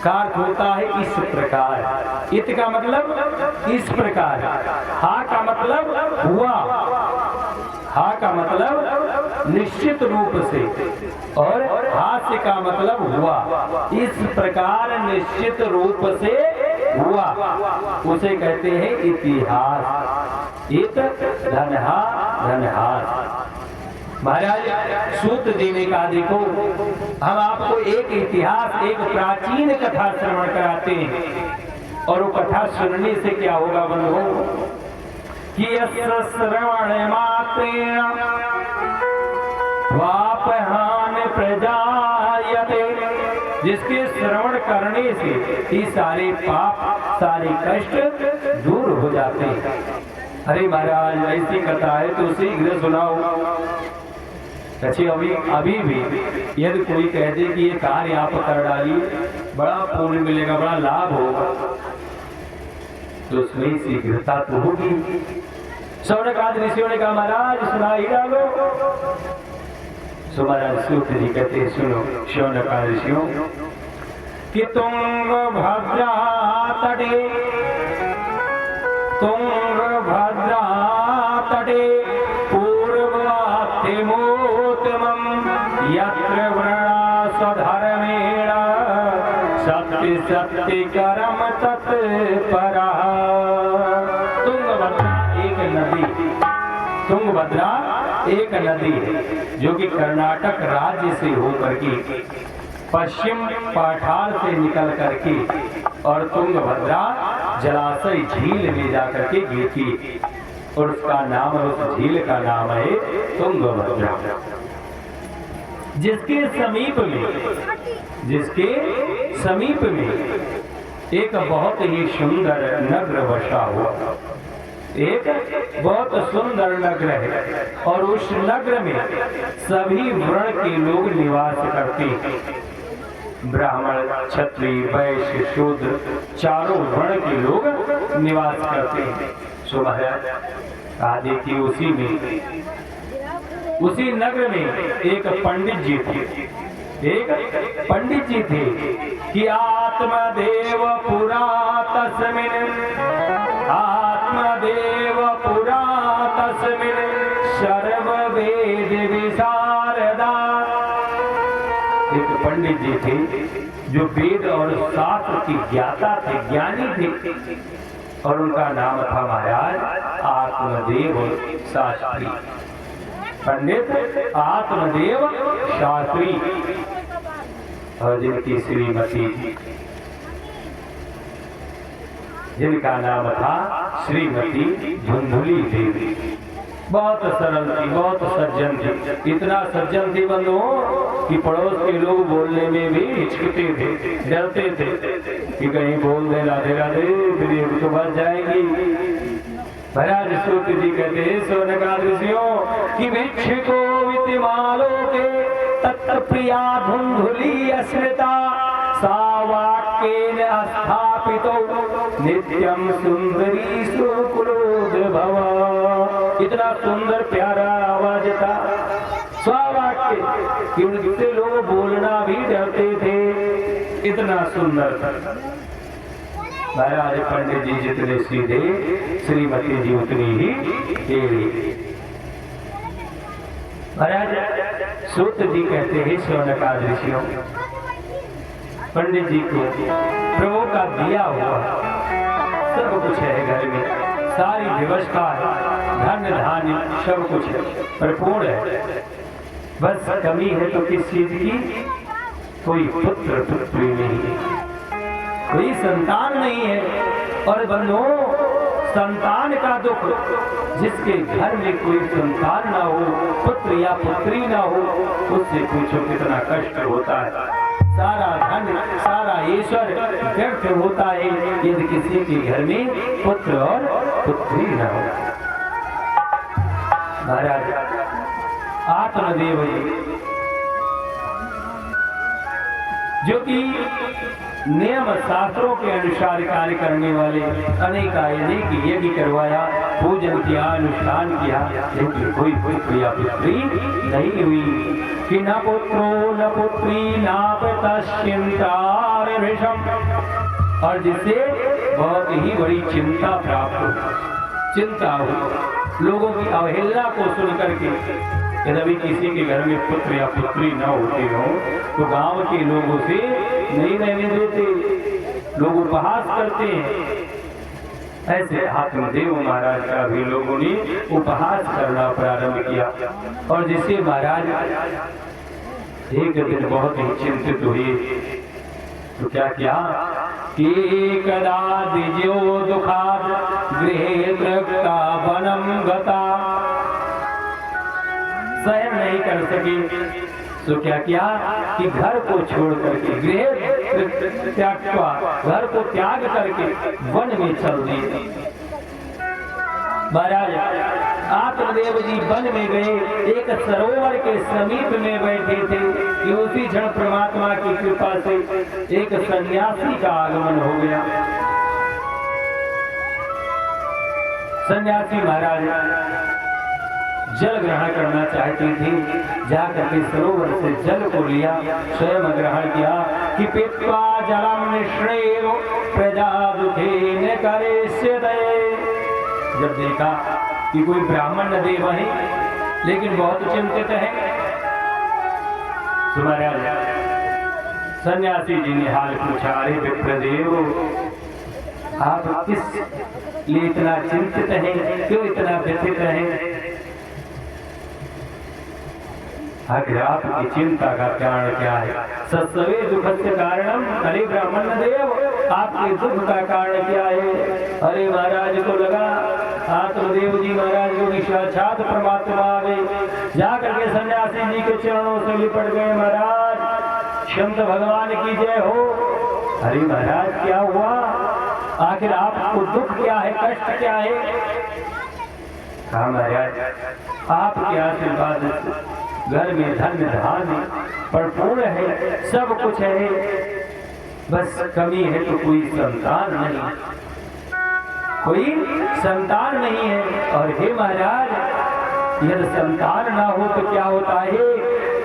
का अर्थ होता है इस प्रकार। इत का मतलब इस प्रकार। हा का मतलब हुआ, हा का मतलब निश्चित रूप से, और हास्य का मतलब हुआ। इस प्रकार निश्चित रूप से हुआ, उसे कहते हैं इतिहास। इत धनहा धनहास। महाराज सूत जी ने कहा, देखो हम आपको एक इतिहास, एक प्राचीन कथा श्रवण कराते हैं, और वो कथा सुनने से क्या होगा बंधुओं, कि यस्य श्रवण मात्रेण पापहान प्रजायते, जिसके श्रवण करने से ही सारे पाप, सारे कष्ट दूर हो जाते हैं। अरे महाराज ऐसी कथा है तो शीघ्र सुनाओ। अच्छी अभी भी यदि कोई कह दे कि ये कार्य आप कर डालिए, बड़ा पुण्य मिलेगा, बड़ा लाभ होगा, तो उसमें शीघ्रता तो होगी। शौनकाद ऋषियों ने कहा, महाराज सुना ही डालो। सो महाराज सूत जी कहते, सुनो शौनकाद ऋषियों, कि तुंगभद्रा तटे, तुंगभद्रा तटे यत्र वृणा स्वधर्मेण सत्य सत्य कर्म तत्परा। तुंगभद्रा एक नदी, तुंगभद्रा एक नदी है जो कि कर्नाटक राज्य से होकर के पश्चिम पाठार से निकल करके और तुंगभद्रा जलाशय झील में जाकर के गिरती, और उसका नाम, उस झील का नाम है तुंगभद्रा। जिसके समीप में एक बहुत ही सुंदर नगर बसा हुआ, एक बहुत सुंदर नगर है, और उस नगर में सभी वर्ण के लोग निवास करते हैं। ब्राह्मण, क्षत्रिय, वैश्य, शूद्र, चारों वर्ण के लोग निवास करते हैं। सो महाराज आदि की उसी नगर में एक पंडित जी थे, एक पंडित जी थे कि आत्मदेव पुरा तस्मिन्, आत्मदेव पुरा तस्मिन् सर्व वेद विशारदा। एक पंडित जी थे जो वेद और शास्त्र की ज्ञाता थे, ज्ञानी थे, और उनका नाम था महाराज आत्मदेव शास्त्री। पंडित आत्मदेव शास्त्री, और जिनकी श्रीमती, जिनका नाम था श्रीमती धुंधुली देवी। बहुत सरल थी, बहुत सज्जन थी, इतना सज्जन थी बंधुओं कि पड़ोस के लोग बोलने में भी हिचकते थे, डरते थे कि कहीं बोल दे राधे राधे, फिर ये तो बच जाएंगी। महाराज सूत जी कहते हैं, शौनकाद ऋषियों कि वृक्ष को वितिमालोके तत्प्रिया धुंधुली अस्मृता सा वाक्येन स्थापितो नित्यम सुंदरी सुकुलोद्भव। इतना सुंदर प्यारा आवाज था, स्वावाक्य कि उनसे लोग बोलना भी डरते थे, इतना सुंदर था। महाराज पंडित जी जितने सीधे, श्रीमती जी उतनी ही टेढ़ी। महाराज सूत जी कहते हैं, शौनकाद ऋषियों, पंडित जी को प्रभु का दिया हुआ सब कुछ है, घर में सारी व्यवस्था है, धन धान्य सब कुछ है, परिपूर्ण है, बस कमी है तो किस चीज की, कोई पुत्र पुत्री नहीं, कोई संतान नहीं है। और बंधुओं, संतान का दुख, जिसके घर में कोई संतान ना हो, पुत्र या पुत्री ना हो, उससे पूछो कितना कष्ट होता है। सारा धन, सारा ईश्वर व्यर्थ होता है यदि किसी के घर में पुत्र और पुत्री न हो। महाराज आत्मदेव जी जो कि नियम शास्त्रों के अनुसार कार्य करने वाले अनेक यज्ञ करवाया, पूजन किया, अनुष्ठान किया, लेकिन कोई पुत्री नहीं हुई। कि न पुत्रो न पुत्री नापतश्चिंतार विषम, और जिससे बहुत ही बड़ी चिंता प्राप्त हो, चिंता हो। लोगों की अवहेलना को सुन करके यदि किसी के घर में पुत्र या पुत्री न होते हो तो गांव के लोगों से नहीं रहने देते, लोग उपहास करते हैं। ऐसे आत्मदेव महाराज का भी लोगों ने उपहास करना प्रारंभ किया, और जिससे महाराज एक दिन बहुत ही चिंतित हुए। तो क्या किया कि कदा दिजो दुखाद गृहे तृप्ता वनम गता, सहन नहीं कर सके तो क्या किया कि घर को छोड़ करके, गृह त्याग, घर को त्याग करके वन में चल दिए। महाराज आत्मदेव जी वन में गए, एक सरोवर के समीप में बैठे थे कि उसी क्षण परमात्मा की कृपा से एक सन्यासी का आगमन हो गया। सन्यासी महाराज जल ग्रहण करना चाहती थी, जाकर के सरोवर से जल को लिया, स्वयं ग्रहण किया। कि पीत्वा जलम निश्रेव प्रजा दुखेन करिष्यते, जब देखा कि कोई ब्राह्मण न देव है लेकिन बहुत चिंतित है, तुम्हारा सन्यासी जी ने हाल पूछा, अरे विप्रदेव आप किस लिए इतना चिंतित हैं, क्यों इतना व्यथित हैं? आखिर आपकी चिंता का कारण क्या है? सत्सवे दुख के कारणम, अरे ब्राह्मण देव आपके दुख का कारण क्या है? अरे महाराज को लगा आत्मदेव जी महाराज को साक्षात परमात्मा आ गए, जाकर के सन्यासी जी के चरणों से लिपट गए। महाराज क्षमत भगवान की जय हो। अरे महाराज क्या हुआ? आखिर आपको दुख क्या है, कष्ट क्या है? हाँ महाराज आपके आशीर्वाद घर में धन धान्य भरपूर है, सब कुछ है, बस कमी है तो कोई संतान नहीं, कोई संतान नहीं है। और हे महाराज यदि संतान ना हो तो क्या होता है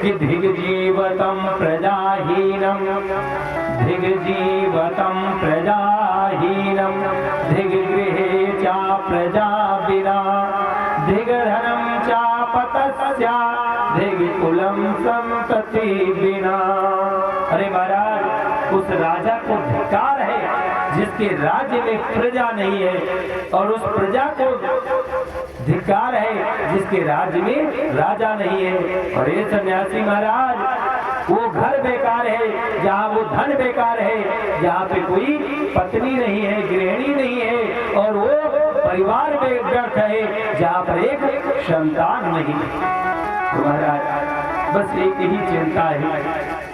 कि धिग्जीवतम प्रजाहीनम, धिग्जीवतम प्रजाहीनम, धिग्गृहे चा प्रजा विना, धिग्धनम चा पतस्या, धिग्कुलम संतति बिना। अरे महाराज उस राजा को धिक्कार है जिसके राज्य में प्रजा नहीं है, और उस प्रजा को धिक्कार है जिसके राज्य में राजा नहीं है। और ये सन्यासी महाराज वो घर बेकार है जहाँ वो धन बेकार है, जहाँ पे कोई पत्नी नहीं है, गृहिणी नहीं है, और वो परिवार में व्यर्थ है जहाँ पर एक संतान नहीं है। तो महाराज बस एक ही चिंता है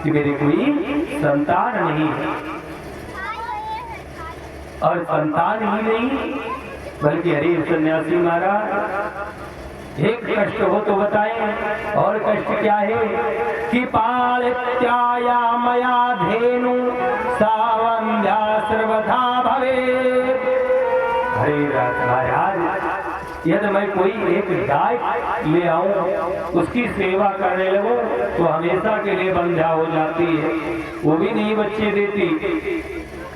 कि मेरे कोई संतान नहीं है, और संतान ही नहीं बल्कि अरे सन्यासी महाराज एक कष्ट हो तो बताएं। और कष्ट क्या है कि पालित्याया मया धेनु सावंध्या सर्वथा भवे। अरे महाराज यदि मैं कोई एक गाय ले आऊं, उसकी सेवा करने लगूं तो हमेशा के लिए बंध्या हो जाती है, वो भी नहीं बच्चे देती।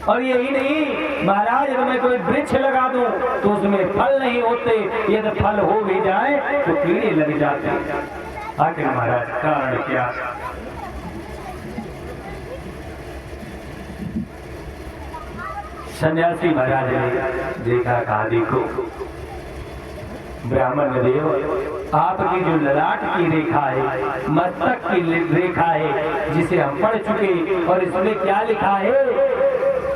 और यही नहीं महाराज यदि मैं कोई वृक्ष लगा दूं तो उसमें फल नहीं होते, यदि फल हो भी जाए तो कीड़े लग जाते। आखिर महाराज कारण क्या? सन्यासी महाराज ने देखा, कहा देखो ब्राह्मण देव आपकी जो ललाट की रेखा है, मस्तक की रेखा है, जिसे हम पढ़ चुके, और इसमें क्या लिखा है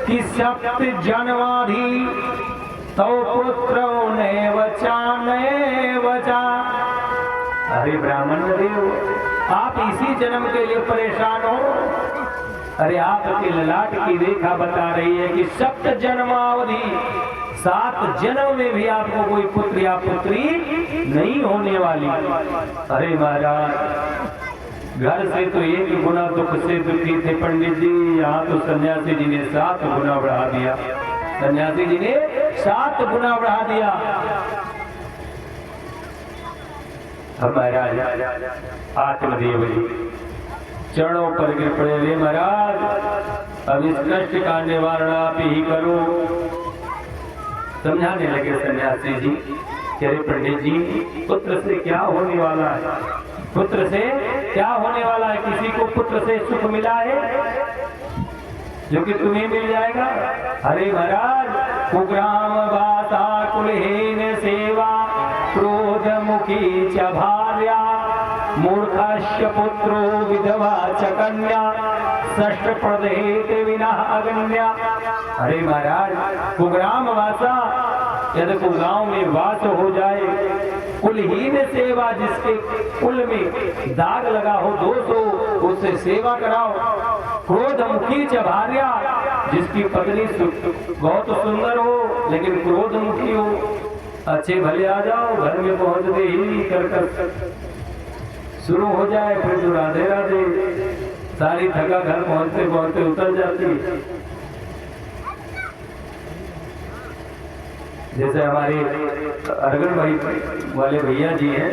कि सप्त जनवाधि तो पुत्र नैवचा। अरे ब्राह्मण देव आप इसी जन्म के लिए परेशान हो? अरे आपके ललाट की रेखा बता रही है कि सप्त जन्मावधि, 7 जन्म में भी आपको कोई पुत्र या पुत्री नहीं होने वाली। अरे महाराज घर से तो 1 गुना दुख से दुखी थे पंडित जी, यहाँ तो सन्यासी जी ने 7 गुना बढ़ा दिया। सन्यासी जी ने 7 गुना बढ़ा दिया। अब महाराज आत्मदेव जी चरणों पर गिर पड़े, रे महाराज अब इस कष्ट का निवारण आप ही करो। समझाने लगे सन्यासी जी, अरे पंडित जी पुत्र से क्या होने वाला है, पुत्र से क्या होने वाला है, किसी को पुत्र से सुख मिला है जो कि तुम्हें मिल जाएगा। अरे महाराज कुग्राम वाता कुलहीन सेवा क्रोध मुखी च भार्या मूर्खस्य पुत्रो विधवा च कन्या षष्ठ प्रदेत विना अगन्या। अरे महाराज कुग्राम वासा, यदि कुगांव में वास हो जाए, कुलहीन सेवा, जिसके कुल में दाग लगा हो, दोष हो, उससे सेवा कराओ। क्रोध मुखी च भार्या, जिसकी पत्नी बहुत सुंदर हो लेकिन क्रोध मुखी हो, अच्छे भले आ जाओ, घर में पहुंचते ही कर शुरू हो जाए, फिर तो राधे राधे, सारी थका घर पहुंचते पहुंचते उतर जाती। जैसे हमारे अरगन भाई वाले भैया जी हैं,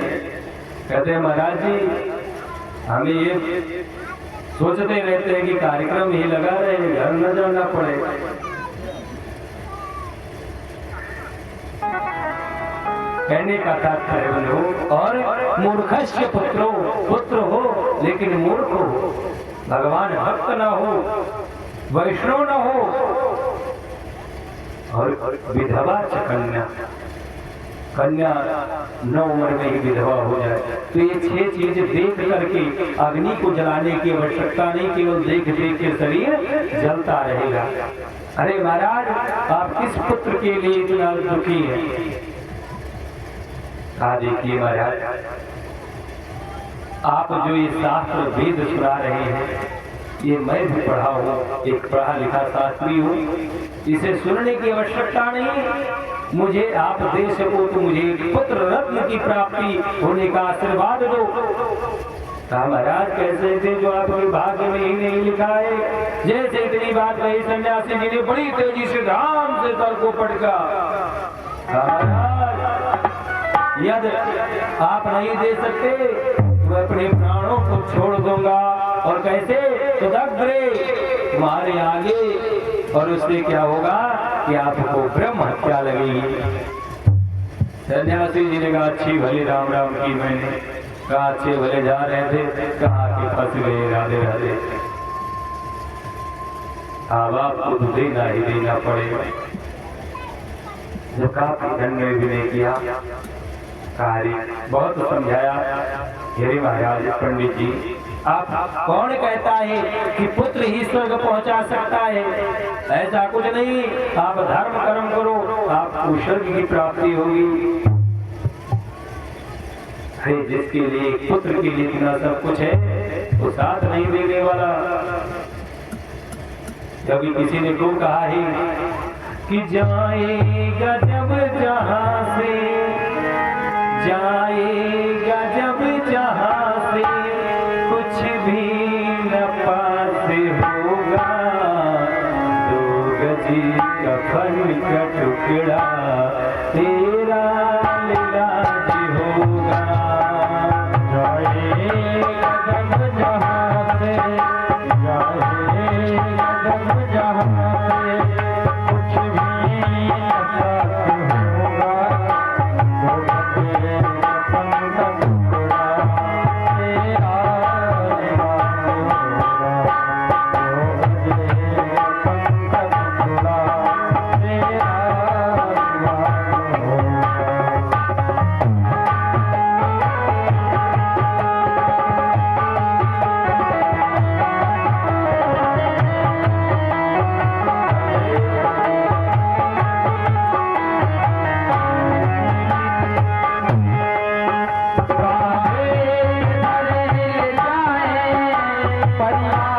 कहते हैं महाराज जी हमें ये सोचते रहते हैं कि कार्यक्रम ही लगा रहे, घर न जाना पड़े। कहने का तात्पर्य बनो, और मूर्खस्य पुत्रो, पुत्र हो लेकिन मूर्ख हो, भगवान भक्त न हो, वैष्णव न हो, और विधवा च कन्या, कन्या 9 उम्र में ही विधवा हो जाए। तो ये 6 चीज देख करके अग्नि को जलाने की आवश्यकता नहीं, केवल देख देख के शरीर जलता रहेगा। अरे महाराज आप किस पुत्र के लिए इतना दुखी है? देखिए महाराज आप जो ये शास्त्र वेद सुना रहे हैं, ये मैं भी पढ़ा हूँ, एक पढ़ा लिखा शास्त्री हूँ, इसे सुनने की आवश्यकता नहीं। मुझे आप दे सको तो मुझे पुत्र रत्न की प्राप्ति होने का आशीर्वाद दो। महाराज कैसे थे जो आपके भाग्य में ही नहीं लिखा है। जैसे इतनी बात कही सन्यासी जी ने बड़ी तेजी से धाम से तल को पटका। यदि आप नहीं दे सकते तो अपने प्राणों को छोड़ दूंगा। और कैसे? तो दग्धरे तुम्हारे आगे, और उससे क्या होगा कि आपको ब्रह्म हत्या लगेगी। सन्यासी जी ने कहा अच्छी भली राम राम की। मैंने कहा अच्छे भले जा रहे थे, कहा कि फंस गए, राधे राधे। अब आपको तो देना ही देना पड़ेगा। जो काफी धन में भी नहीं किया, बहुत समझाया। हेरे महाराज पंडित जी आप कौन कहता है कि पुत्र ही स्वर्ग पहुंचा सकता है? ऐसा कुछ नहीं। आप धर्म कर्म करो, आपको स्वर्ग की प्राप्ति होगी। जिसके लिए पुत्र के लिए इतना सब कुछ है वो साथ नहीं देने वाला। कभी किसी ने क्यों कहा है कि जाएगा जब जहां से, जाएगा जब जहां से, कुछ भी न पास होगा। 2 गजी कफन का टुकड़ा तेरा इलाज होगा। जाएगा जब जहां से, जाएगा जब जहां से, कुछ भी न पास होगा। 2 गजी कफन का टुकड़ा तेरा परिवार